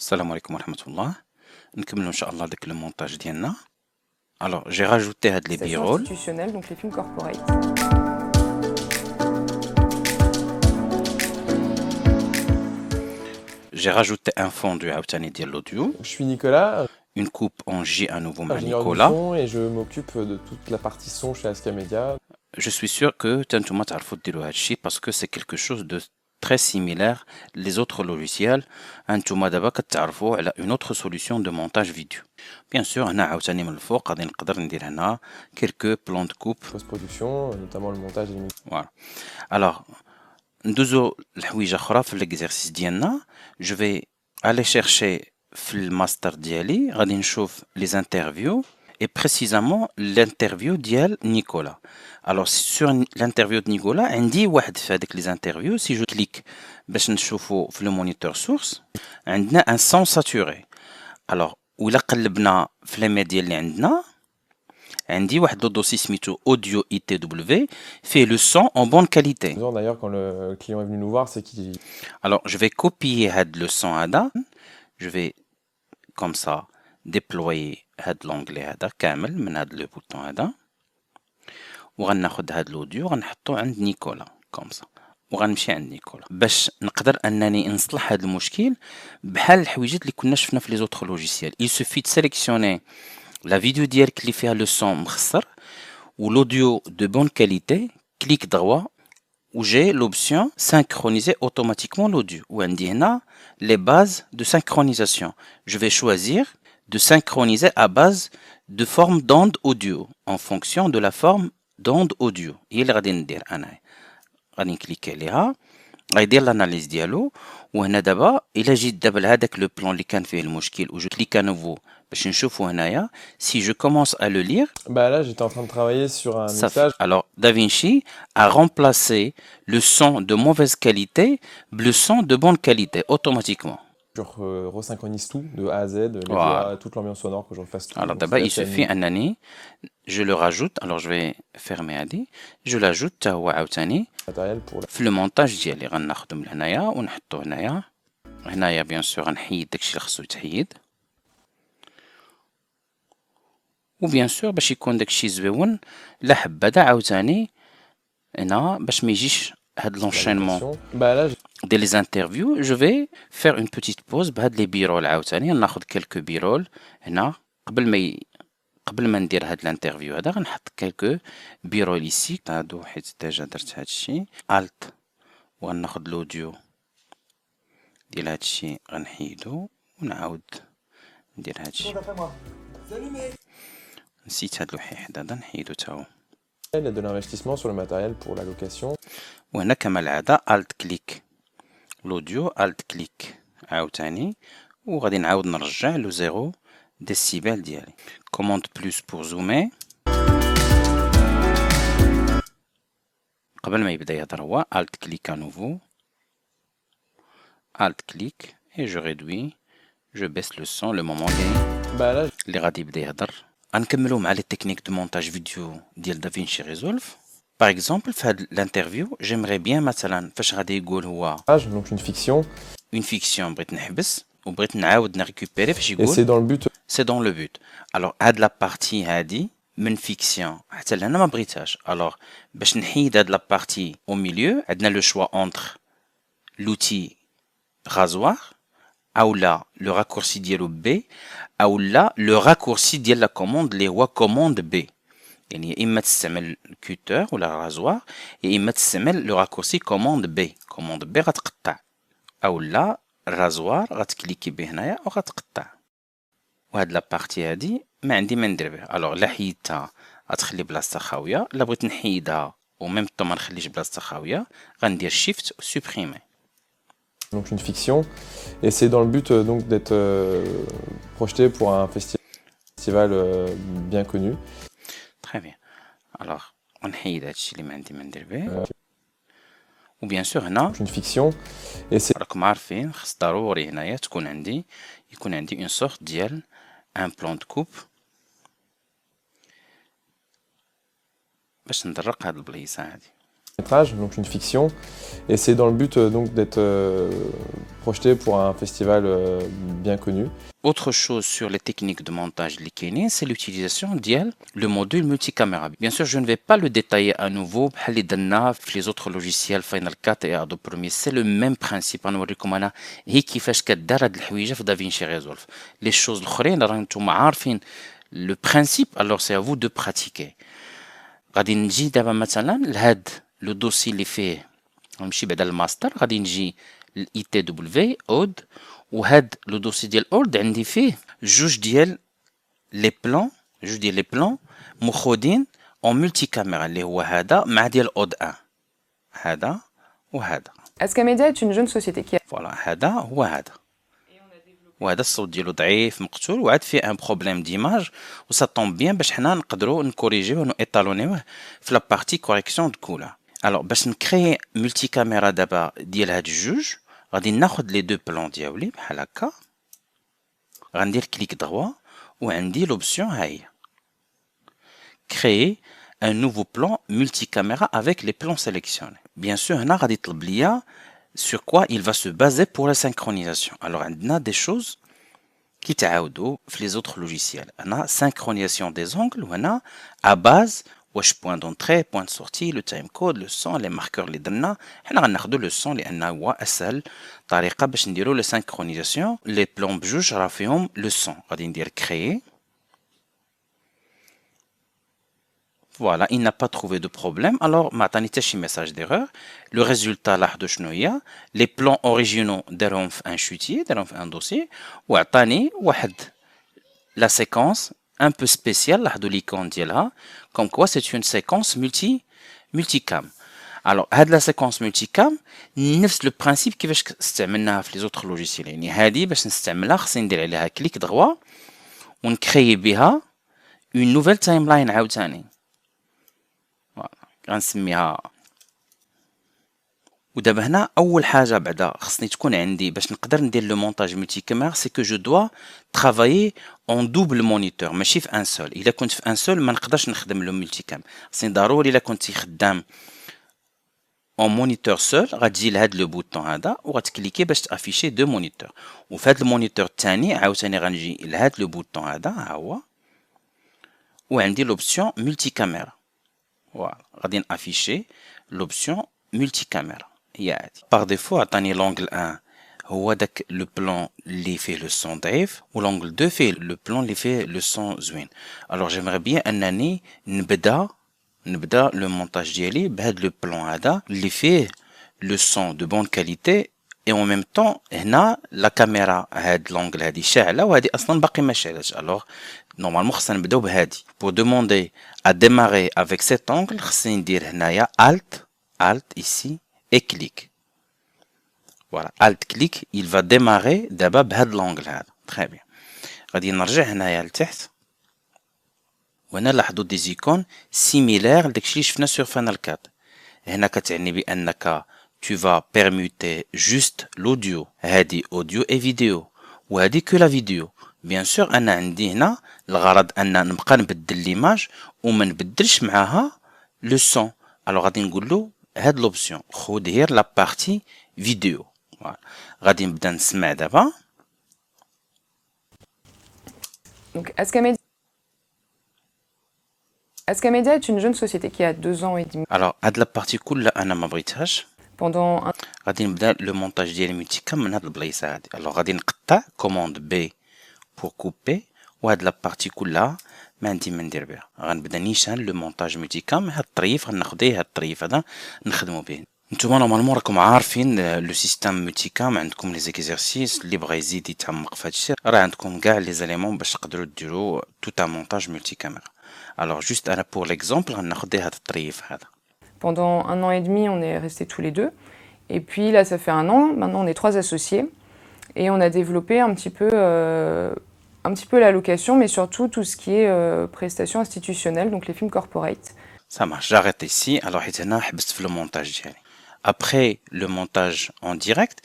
السلام عليكم ورحمة الله. نكملوا إن شاء الله داك لو مونتاج ديالنا. Alors, j'ai rajouté هاد لي بيرول. institutionnelle, donc les films corporate. J'ai rajouté un fondu عاوتاني ديال l'audio. Je suis Nicolas, Une coupe en J à nouveau مع ingénieur du Nicolas. son, et je m'occupe de toute la partie son chez Aska Media. Je suis sûr que تانتوما تعرفوا ديروا هادشي parce que c'est quelque chose de très similaire les autres logiciels. انتوما دابا كتعرفوا على une autre solution de montage vidéo. Bien sûr هنا عاوتاني من الفوق غادي نقدر ندير هنا quelques plans de coupe. Post-production, notamment le montage et les mix. Voilà. Alors, ندوزو لحويجة أخرى في l'exercice ديالنا. Je vais aller chercher في الماستر ديالي غادي نشوف les interviews et précisément l'interview ديال نيكولا. Alors sur l'interview de نيكولا عندي واحد في هذيك les interviews. Si je clique باش نشوفو في le moniteur source عندنا un son saturé. Alors وإلا قلبنا في les médias اللي عندنا عندي واحد لو دوسي سميتو audio ITW fait le son en bonne qualité. D'ailleurs, quand le client est venu nous voir, c'est qu'il... Alors je vais copier هاد le son هذا. Je vais comme ça déployer هاد l'onglet هذا كامل من هاد le bouton هذا وغناخد هاد l'audio غنحطو عند نيكولا comme ça وغنمشي عند نيكولا باش نقدر انني نصلح هاد المشكل بحال الحويجات اللي كنا شفنا في les autres logiciels. Il suffit de sélectionner la vidéo ديالك اللي فيها le son مخسر ou l'audio de bonne qualité, clic droit où j'ai l'option synchroniser automatiquement l'audio. Ou عندي هنا les bases de synchronisation. Je vais choisir de synchroniser à base de forme d'onde audio en fonction de la forme d'onde audio. هي اللي غادي ندير أنا. غادي نكليك عليها غيدير l'analyse ديالو. وهنا دابا إلا جيت دابا لهداك لو بلان اللي كان فيه المشكل و جو كليك à nouveau باش نشوفو هنايا si je commence à le lire. Bah là, j'étais en train de travailler sur un Ça mixage. Alors, DaVinci a remplacé le son de mauvaise qualité, le son de bonne qualité, automatiquement. Je resynchronise tout, de A à Z, les Voilà. voix, toute l'ambiance sonore, que je refasse tout. Alors, Donc, d'abord, c'est il assez suffit un année, je le rajoute. Alors, je vais fermer Adi. Je l'ajoute, تاهو عاوتاني matériel pour la... في le montage ديالي غناخدو من هنايا ونحطو هنايا. هنايا bien sûr غنحيد داكشي اللي خصو يتحيد. وبيان سور باش يكون داكشي زويون لا حبذا عاوتاني هنا باش ما يجيش هاد l'enchaînement Bah là, dès les interviews. Je vais faire une petite pause بهاد لي بيرول عاوتاني ناخد quelques بيرول هنا قبل ما ندير هاد الانترفيو هذا غنحط quelques بيرول ici هادو حيت ديجا درت هادشي alt وغناخد l'audio ديال هادشي غنحيدو ونعاود ندير هادشي. نسيت هاد الوحيد هذا نحيدو تاهو. il y a de l'investissement sur le matériel pour la location. وهنا كما العادة alt click l'audio alt click عاوتاني وغادي نعاود نرجع له 0 ديسيبل ديالي. commande plus pour zoomer. قبل ما يبدا يهضر هو alt click à nouveau alt click et je réduis je baisse le son le moment اللي غادي يبدا يهضر. غنكملو مع لي تكنيك دو مونتاج فيديو ديال دافينشي ريزولف. باغ اكزومبل في هاد الانترفيو جيمري بيان مثلا فاش غادي يقول هو Donc une fiction. une fiction بغيت نحبس وبغيت نعاود نريكوبيري فاش Et يقول c'est dans le but... c'est dans le but. alors هاد لا بارتي هادي من فيكسيون حتى لهنا ما بغيتهاش. alors باش نحيد هاد لا بارتي au milieu عندنا لو شوا entre l'outil rasoir او لا لو راكورسي ديالو بي او لا لو راكورسي ديال لا كوموند اللي هو كوموند بي. يعني يا اما تستعمل الكوتر ولا الرازوار يا اما تستعمل لو راكورسي كوموند بي. كوموند بي غتقطع او لا الرازوار غتكليكي به هنايا وغتقطع. وهاد لا بارتي هادي ما عندي ما ندير بها. الوغ لا حيدتها غتخلي بلاصتها خاويه لا بغيت نحيدها وميم طون ما نخليش بلاصتها خاويه غندير شيفت سوبريمي. Donc une fiction, et c'est dans le but donc d'être projeté pour un festival bien connu. Très bien. alors غنحيد هادشي اللي ما عندي ما ندير به. وبيان سور هنا une fiction, et c'est راكم عارفين خص ضروري هنايا يكون عندي اون سورت ديال ان بلان دو كوب باش ندرق هاد البليصه هادي. métrage, donc une fiction, et c'est dans le but donc d'être projeté pour un festival bien connu. Autre chose sur les techniques de montage LinkedIn, c'est l'utilisation le module multicaméra. Bien sûr, je ne vais pas le détailler à nouveau. Les autres logiciels Final Cut et Adobe Premiere, c'est le même principe. Les choses le principe, alors c'est à vous de pratiquer. غادي نجي دابا مثلا لهاد لو دوسي اللي فيه نمشي بعدا الماستر غادي نجي الاي تي دبليو اود وهاد لو دوسي ديال اود عندي فيه جوج ديال لي بلان مخودين اون ملتي كاميرا اللي هو هذا مع ديال اود 1 هذا وهذا. Ascamedia est une jeune société qui a فوالا هذا هو هذا وهذا الصوت ديالو ضعيف مقتول وعاد فيه ان بروبليم ديماج وسا طومب بيان باش حنا نقدروا نكوريجيوه ونيطالونيوه في لا بارتي كوريكسيون دو كولور. الوغ باش نكري ملتي كاميرا دابا ديال هاد الجوج غادي ناخد لي دو بلان ديالي بحال هكا غندير كليك دروا وعندي لوبسيون ها هي créer un nouveau plan multicaméra avec les plans sélectionnés. Bien sûr, هنا غادي يطلب ليا sur quoi il va se baser pour la synchronisation. Alors, on a des choses qui تعاودوا في les autres logiciels. On a synchronisation des angles, on a à base واش point d'entrée, point de sortie, le time code, le son, les marqueurs اللي درنا. حنا غناخدو le son لأنه هو أسهل طريقة باش نديرو la synchronisation. Les plans بجوج راه فيهم le son. غادي ندير créer. Voilà, il n'a pas trouvé de problème. Alors, معطاني حتى شي message d'erreur. Le résultat لاحظوا شنو هي. Les plans originaux دارهم في un chutier, دارهم في un dossier. وعطاني واحد la séquence un peu spéciale لاحظوا l'icône ديالها. Comme quoi c'est une séquence multicam. Alors, هاد la séquence multicam نفس le principe كيفاش استعملناها في les autres logiciels. يعني هادي باش نستعملها خصني ندير عليها كليك droit ونكري بها une nouvelle timeline عاوتاني. غنسميها ودابا هنا اول حاجه بعدا خصني تكون عندي باش نقدر ندير لو مونتاج ملتي كاميرا سي كو جو دوا ترافايي اون دوبل مونيتور ماشي في ان سول. الا كنت في ان سول ما نقدرش نخدم لو ملتي كام خصني ضروري الا كنت خدام اون مونيتور سول غتجي لهاد لو بوطون هذا وغتكليكي باش تافيشي دو مونيتور وفي هاد المونيتور الثاني عاوتاني غنجي لهاد لو بوطون هذا ها هو وعندي لوبسيون ملتي كاميرا. Voilà, غادي نافيشي l'option multicaméra هي هادي. Par défaut عطاني l'angle 1 هو داك لو بلان اللي فيه لو سون ضعيف و l'angle 2 فيه لو بلان اللي فيه لو سون زوين. alors j'aimerais bien انني نبدا لو مونتاج ديالي بهاد لو بلان هذا اللي فيه لو سون دو بون كاليتي et en même temps هنا لا كاميرا هاد l'angle هادي شاعله وهادي اصلا باقي ما شعلتش. alors normalement خصنا نبداو بهادي. pour demander à démarrer avec cet angle خصني ندير هنايا alt ici et clic. voilà alt clic il va démarrer دابا بهاد l'angle هذا. très bien. غادي نرجع هنايا لتحت وهنا لاحظوا دي زيكون سيميلير لداكشي اللي شفنا sur Final Cut. هنا كتعني بانك tu vas permuter juste l'audio. هادي audio et vidéo وهادي que la vidéo. bien sûr انا عندي هنا الغرض ان نبقى نبدل ليماج وما نبدلش معاها لو سون. الوغ غادي نقول له هاد لوبسيون خذ غير لا بارتي فيديو. غادي نبدا نسمع دابا. Donc Ascamedia est une jeune société qui a 2 ans et demi. الوغ هاد لا بارتي كلها انا ما بغيتهاش. Pendant un غادي نبدا لو مونتاج ديالي ملتيكام من هاد البلايصه هادي. الوغ غادي نقطع كوموند بي pour couper وهاد لا بارتي كلها ما عندي ما ندير بها. غنبدا نيشان لو مونتاج ملتيكام. هاد الطريف غناخد هاد الطريف هذا نخدمو به. نتوما نورمالمون راكم عارفين لو سيستيم ملتيكام عندكم لي زيكزارسيس اللي بغى يزيد يتعمق في هادشي راه عندكم كاع لي زاليمون باش تقدروا ديروا توت ان مونتاج ملتي كاميرا. الوغ جوست انا بور ليكزامبل غناخد هاد الطريف هذا. pendant 1 an et demi, on est restés tous les deux. Et puis là, ça fait 1 an. Maintenant, on est 3 associés et on a développé un petit peu la location, mais surtout tout ce qui est prestations institutionnelles, donc les films corporate. Ça marche, j'arrête ici. Alors حيت هنا حبست في لو مونتاج ديالي. Après le montage en direct,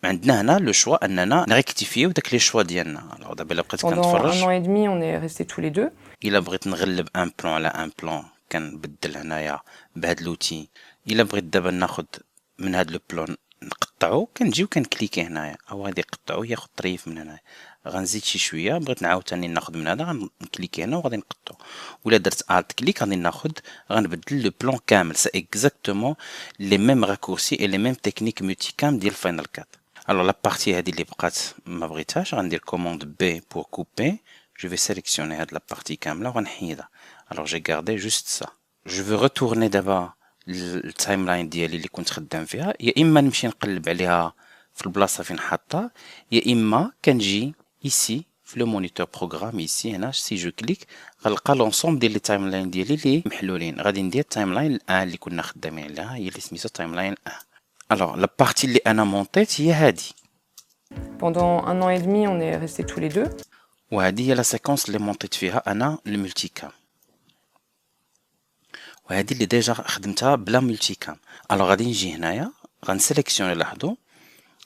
عندنا هنا لو شوا اننا نريكتيفيو داك لي شوا ديالنا. الوغ دابا الا بقيت Pendant كنتفرج 1 an et demi, on est restés tous les deux. الا بغيت نغلب ان بلان على ان بلان كنبدل هنايا بهاد لوتي الا بغيت دابا ناخد من هاد لو بلون نقطعو كنجيو كنكليكي هنايا، او غادي يقطعو ياخد طريف من هنايا. غنزيد شي شويه، بغيت نعاوتاني ناخد من هذا غنكليكي هنا وغادي نقطعو، ولا درت الت كليك غادي ناخد غنبدل لو بلون كامل. سي اكزاكتومون لي ميم راكورسي اي لي ميم تكنيك ملتي كام ديال فاينل كات. الوغ لا بارتي هادي اللي بقات ما بغيتهاش غندير كوموند بي بور كوبي. جو في سيليكسيوني هاد لا بارتي كامله وغنحيدها. الوغ جي غاردي جوست سا. جو فو روتورني دابا التايم لاين ديالي اللي كنت خدام فيها، يا اما نمشي نقلب عليها في البلاصه فين حاطها، يا اما كنجي ايسي في لو مونيتور بروغرام ايسي هنا. سي جو كليك غنلقى لونسومبل ديال لي تايم لاين ديالي اللي محلولين. غادي ندير تايم لاين الان اللي كنا خدامين عليها، هي اللي سميتها تايم لاين 1. الوغ لا بارتي اللي انا مونطيت هي هادي. Pendant 1 an et demi, on est restés tous les deux. وهادي هي لا سيكونس اللي مونطيت فيها انا الملتي كام، وهادي اللي ديجا خدمتها بلا ملتي كام. الوغ غادي نجي هنايا غنسيليكسيوني، لاحظوا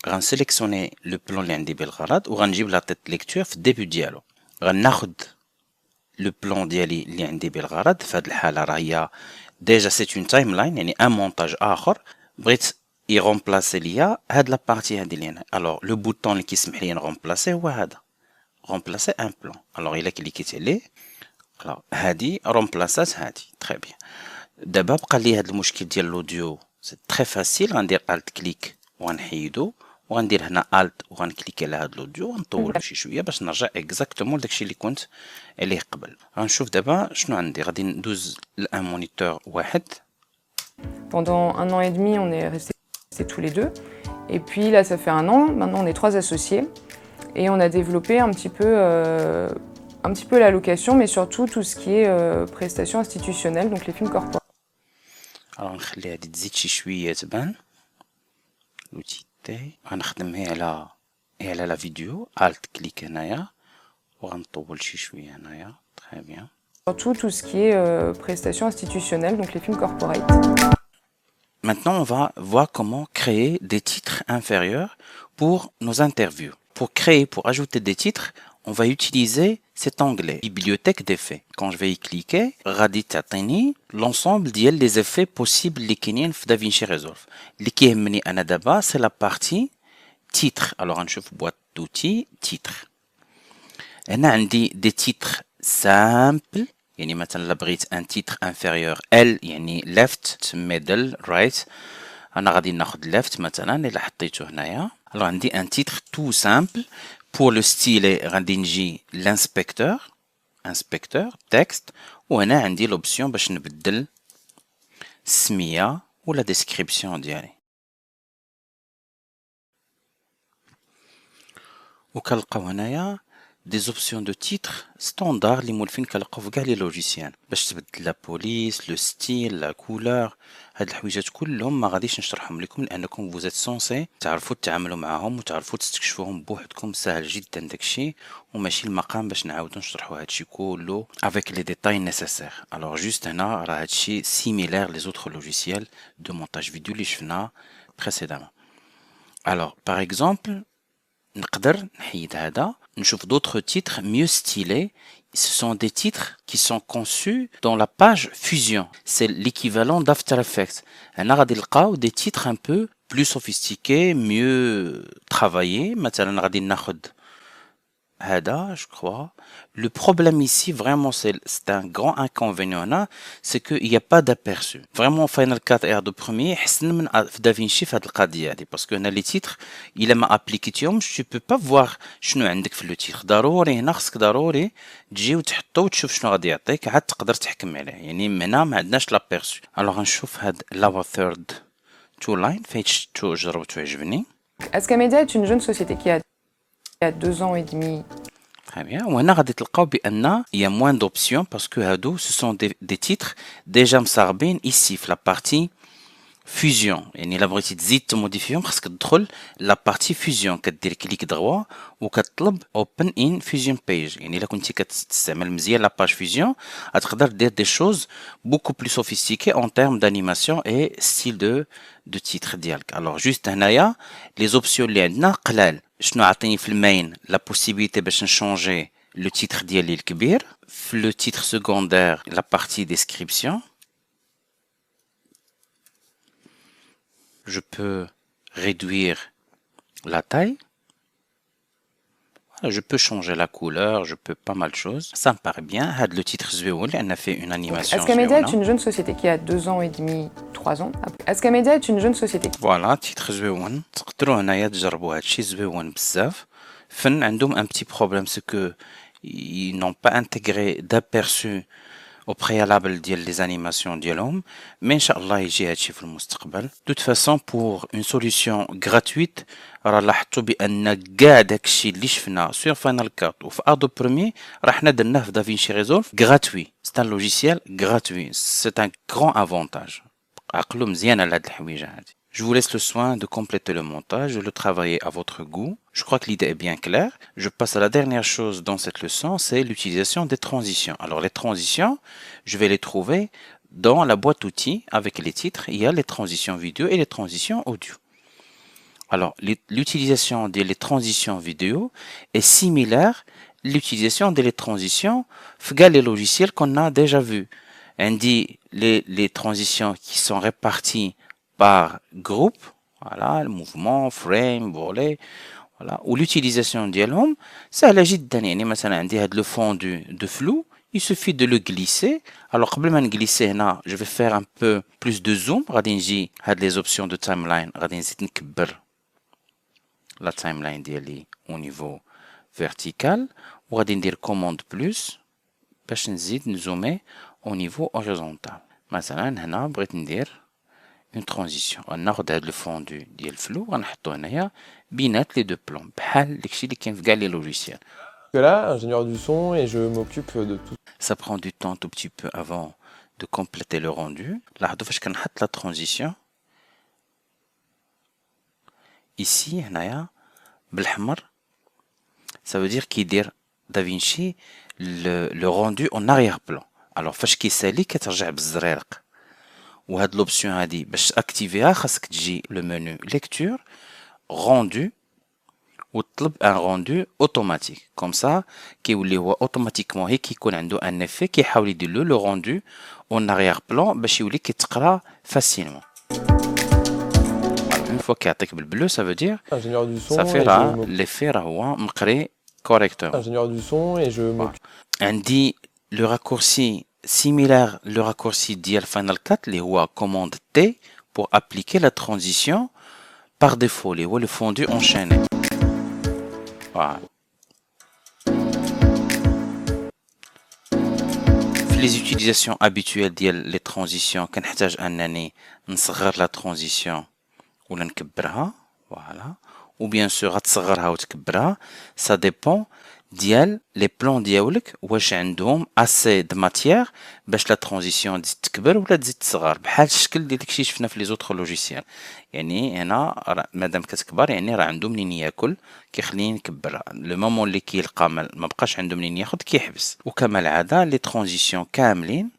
غنسيليكسيوني لو بلون اللي عندي بالغرض وغنجيب لا تيت ليكتور في الديبي ديالو. غناخد لو بلون ديالي اللي عندي بالغرض، في هاد الحاله راه هي ديجا سي اون تايم لاين يعني ان مونتاج اخر، بغيت يغومبلاسي ليا هاد لا بارتي هادي اللي هنا. الوغ لو بوطون اللي كيسمح لي نغومبلاسي هو هذا، رومبلاسي ان بلون. الوغ الا كليكيت عليه الوغ هادي رومبلاسات هادي. تري بيان. دابا بقى لي هاد المشكل ديال الاوديو، سي تري فاسيل. غندير الت كليك وغنحيدو، وغندير هنا الت وغنكليكي على هاد الاوديو وغنطولو شي شويه باش نرجع اكزاكتومون لداكشي اللي كنت عليه قبل. غنشوف دابا شنو عندي. غادي ندوز لان مونيتور واحد. Pendant 1 an et demi, on est restés tous les deux. Et puis là, ça fait 1 an. Maintenant, on est 3 associés. Et on a développé un petit peu la location, mais surtout tout ce qui est prestations institutionnelles, donc les films corporels. الوغ نخلي هادي تزيد شي شويه تبان. لوتي تاعي غنخدم هي على لا فيديو. الت كليك هنايا وغنطول شي شويه هنايا. تري بيان. Surtout tout ce qui est prestations institutionnelles, donc les films corporate. Maintenant, on va voir comment créer des titres inférieurs pour nos interviews. Pour créer, pour ajouter des titres, on va utiliser cet onglet, bibliothèque d'effets. Quand je vais y cliquer, غادي تعطيني l'ensemble ديال les effets possibles اللي كاينين في DaVinci Resolve. اللي كيهمني انا دابا c'est la partie titre. Alors غنشوف boîte d'outils titre. هنا عندي des titres simples. يعني مثلا لا بغيت ان تيتر انفيريور ال يعني ليفت ميدل رايت، انا غادي ناخد left مثلا الا حطيته هنايا. الوغ عندي ان تيتر تو سامبل. بور لو ستيلي غادي نجي لانسبكتور تكست، وهنا عندي لوبسيون باش نبدل السميه ولا ديسكريبسيون ديالي. وكنلقاو هنايا دي زوبسيون دو تيتر ستاندار اللي مولفين كنلقاو في كاع لي لوجيسيان باش تبدل لا بوليس لو ستيل لا كولور. هاد الحويجات كلهم ما غاديش نشرحهم لكم لانكم فوزيت سونسي تعرفوا تتعاملوا معاهم وتعرفوا تستكشفوهم بوحدكم. سهل جدا داكشي وماشي المقام باش نعاودو نشرحوا هادشي كله افيك لي ديتاي نيسيسير. الوغ جوست هنا راه هادشي سيميلير لي زوتر لوجيسيال دو مونتاج فيديو اللي شفنا بريسيدامون. الوغ باغ اكزومبل نقدر نحيد هذا نشوف d'autres titres mieux stylés. Ce sont des titres qui sont conçus dans la page Fusion. C'est l'équivalent d'After Effects. هنا غادي نلقاو des titres un peu plus sophistiqués, mieux travaillés. مثلا غادي ناخد هذا je crois. Le problème ici vraiment c'est un grand inconvénient là, c'est qu'il n'y a pas d'aperçu. Vraiment Final Cut Air de premier حسن من DaVinci في هذه القضيه هذه باسكو هنا لي تيتر الا ما ابليكيتيهمش tu peux pas voir شنو عندك في لو تيتر. ضروري هنا خصك ضروري تجي وتحطو وتشوف شنو غادي يعطيك عاد تقدر تحكم عليه. يعني هنا ما عندناش لابيرسو. الوغ نشوف هاد لا ثيرد تو لاين فايت جربت وعجبني. Ascamedia est une jeune société qui a 2 ans et demi. Très bien. وهنا غادي تلقاو بان il y a moins d'options parce que هادو ce sont des titres déjà مسربين ici في la partie fusion. يعني الا بغيتي تزيد تموديفيهم خاصك تدخل لا بارتي فيزيون كدير كليك دروا وكتطلب open in fusion page. يعني الا كنتي كتستعمل مزيان لا باج فيزيون غتقدر دير دي choses beaucoup plus sophistiquées en termes d'animation et style de titre ديالك. alors juste هنايا les options اللي عندنا قلال. شنو عطيني في المين لا بوسيبيليتي باش نشونجي لو تيتر ديالي الكبير. في لو تيتر سكوندير لا بارتي ديسكريبسيون. je peux réduire la taille. Je peux changer la couleur, je peux pas mal de choses. Ça me paraît bien. Le titre زويون, on a fait une animation. Askamedia est une jeune société qui a 2 ans et demi, 3 ans. Askamedia est une jeune société. Voilà, titre زويون. تقدروا هنايا تجربوا هادشي زويون بزاف. فن عندهم un petit problème, c'est que ils n'ont pas intégré d'aperçu au préalable ديال les animations ديالهم, mais inchallah يجي هادشي في المستقبل. De toute façon, pour une solution gratuite, راه لاحظتوا بان كاع داكشي اللي شفنا sur Final Cut وفي Adobe Premiere راه حنا درناه في DaVinci Resolve gratuit. C'est un logiciel gratuit. C'est un grand avantage. عقلوا مزيان على هاد الحويجه هادي. Je vous laisse le soin de compléter le montage, de le travailler à votre goût. Je crois que l'idée est bien claire. Je passe à la dernière chose dans cette leçon, c'est l'utilisation des transitions. Alors les transitions, je vais les trouver dans la boîte outils avec les titres. Il y a les transitions vidéo et les transitions audio. Alors l'utilisation des transitions vidéo est similaire à l'utilisation des transitions dans les logiciels qu'on a déjà vus. On dit les transitions qui sont réparties par groupe, voilà, le mouvement, frame, volet, voilà, ou l'utilisation ديالهم سهلة جدا. يعني مثلا عندي هاد le fondu de flou, il suffit de le glisser. Alors قبل ما نجليسي هنا je vais faire un peu plus de zoom. غادي نجي هاد les options de timeline, غادي نزيد نكبر la timeline ديالي au niveau vertical, وغادي ندير commande plus باش نزيد نزومي au niveau horizontal. مثلا هنا بغيت ندير une transition. غناخد هاد الفوندو ديال الفلو غنحطو هنايا بينات لي دو بلون بحال داكشي اللي كاين في كاع لي لوجيسيال. Là, ingénieur du son, et je m'occupe de tout. Ça prend du temps tout petit peu avant de compléter le rendu. لاحظوا فاش كنحط la transition ici هنايا بالحمر, ça veut dire كيدير دافينشي le rendu en arrière-plan. alors فاش كيسالي كترجع بالزريرق. وهاد l'option هادي باش اكتيفيها خاصك تجي le menu lecture rendu وتطلب un rendu automatique. comme ça كيولي هو اوتوماتيكمون هي كيكون عنده ان effet كيحاول يدير له le rendu en arrière-plan باش يولي كيتقرا facilement. une fois كيعطيك بالبلو ça veut dire Ingénieur du son, صافي راه l'effet راه هو مقري correctement. Ingénieur du son, et je m'occupe. عندي le raccourci similaire le raccourci ديال Final Cut اللي هو commande T pour appliquer la transition par défaut اللي هو le fondu enchaîné. voilà. في les utilisations habituelles ديال les transitions كنحتاج انني نصغر la transition ولا نكبرها. voilà. ou bien sûr غتصغرها وتكبرها, ça dépend ديال لي بلون ديالك واش عندهم assez de matière باش لا ترانزيسيون تزيد تكبر ولا تزيد تصغر بحال الشكل ديال داكشي شفنا في لي زوتر لوجيسيال. يعني هنا مادام كتكبر يعني راه عنده منين ياكل كيخليني نكبرها. لو مومون اللي كيلقى ما بقاش عنده منين ياخذ كيحبس. وكما العاده لي ترانزيسيون كاملين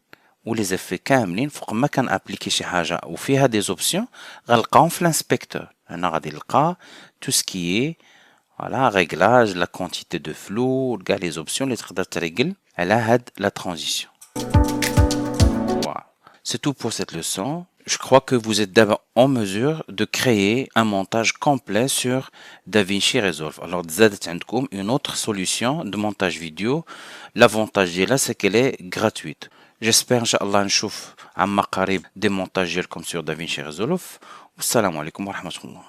ولي زيفي كاملين فوق ما كان ابليكي شي حاجه وفيها دي زوبسيون غنلقاهم في الانسبكتور. هنا غادي نلقى تو سكي voilà, réglage, la quantité de flou, les options, les تقدر تريقل على هاد la transition. Voilà. C'est tout pour cette leçon. Je crois que vous êtes d'abord en mesure de créer un montage complet sur DaVinci Resolve. Alors, زادت عندكم une autre solution de montage vidéo. L'avantage ديالها c'est qu'elle est gratuite. J'espère inchallah نشوف عما قريب des montages comme sur DaVinci Resolve. والسلام عليكم ورحمة الله.